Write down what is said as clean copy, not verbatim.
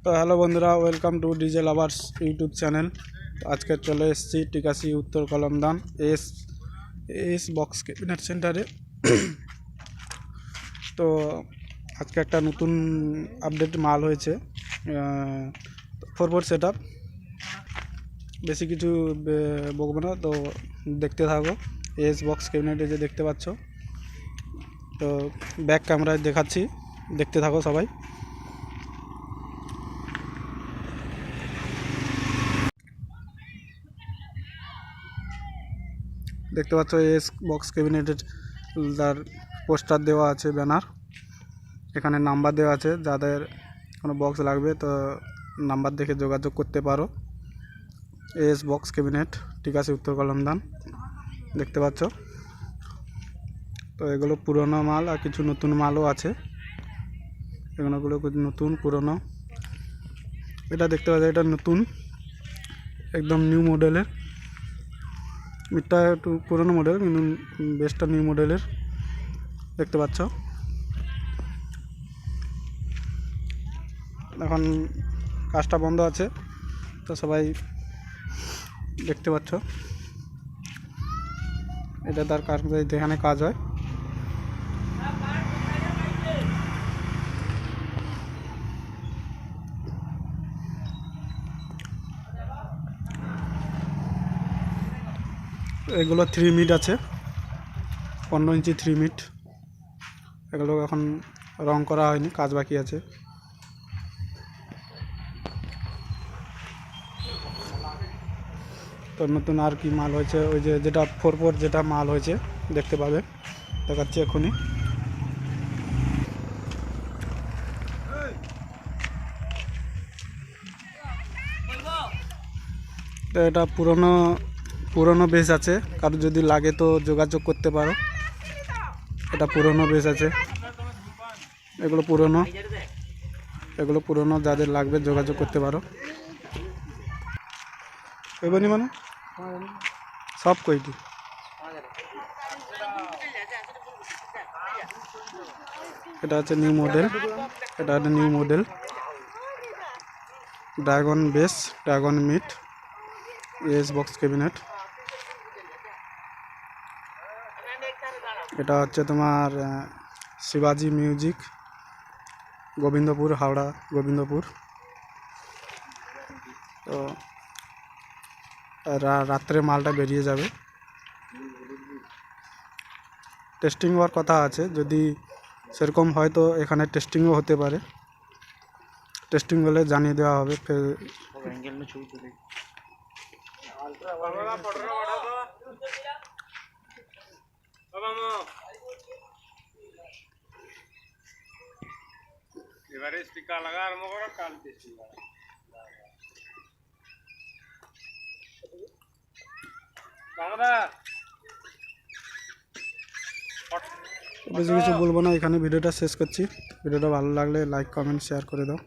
তো হ্যালো বন্ধুরা, welcome to DJ lovers YouTube channel. আজকে চলে এসেছি টিকাসি উত্তর কলমদান এস এস বক্স ক্যাবিনেট সেন্টারে। তো আজকে একটা নতুন আপডেট মাল হয়েছে, 4x4 সেট আপ। বেশি কিছু বলবো না, তো দেখতে থাকো। এস বক্স ক্যাবিনেটে যে দেখতে পাচ্ছ, তো ব্যাক ক্যামেরায় দেখাচ্ছি, দেখতে থাকো সবাই। দেখতে পাচ্ছ এস বক্স ক্যাবিনেটের তার পোস্টার দেওয়া আছে, ব্যানার। এখানে নাম্বার দেওয়া আছে, যাদের কোনো বক্স লাগবে তো নাম্বার দেখে যোগাযোগ করতে পারো। এস বক্স ক্যাবিনেট, ঠিক আছে, উত্তর কলমদান। দেখতে পাচ্ছ, তো এগুলো পুরনো মাল আর কিছু নতুন মালও আছে। এগুলোগুলো নতুন পুরনো। এটা দেখতে পাচ্ছ, এটা নতুন, একদম নিউ মডেলের। মিটটা একটু পুরনো মডেল, কিন্তু বেসটা নিউ মডেলের। দেখতে পাচ্ছ, এখন কাজটা বন্ধ আছে, তো সবাই দেখতে পাচ্ছ। এটা তার কাজ, যেখানে কাজ হয়। এগুলো 3 মিট আছে, 15 ইঞ্চি 3 মিট। এগুলো এখন রং করা হয়নি, কাজ বাকি আছে। তো নতুন আর কি মাল হয়েছে, ওই যে যেটা 4x4 যেটা মাল হয়েছে দেখতে পাবে, দেখাচ্ছি এখনই। তো এটা পুরনো বেস আছে, কারো যদি লাগে তো যোগাযোগ করতে পারো। এটা পুরনো বেস আছে, এগুলো পুরনো, যাদের লাগবে যোগাযোগ করতে পারো। এবারই মানে সব কইটি। এটা হচ্ছে নিউ মডেল, এটা একটা new model dragon base, dragon মিট এস বক্স ক্যাবিনেট। এটা হচ্ছে তোমার শিবাজি মিউজিক, গোবিন্দপুর, হাওড়া গোবিন্দপুর। তো রাত্রে মালটা বেরিয়ে যাবে। টেস্টিং হওয়ার কথা আছে, যদি সেরকম হয় তো এখানে টেস্টিংও হতে পারে। টেস্টিং হলে জানিয়ে দেওয়া হবে। এবারে স্পিকার লাগা আরম্ভ করো, কাল টেস্টিং করো। বেশি কিছু বলবো না, এখানে ভিডিওটা শেষ করছি। ভিডিওটা ভালো লাগলে লাইক, কমেন্ট, শেয়ার করে দাও।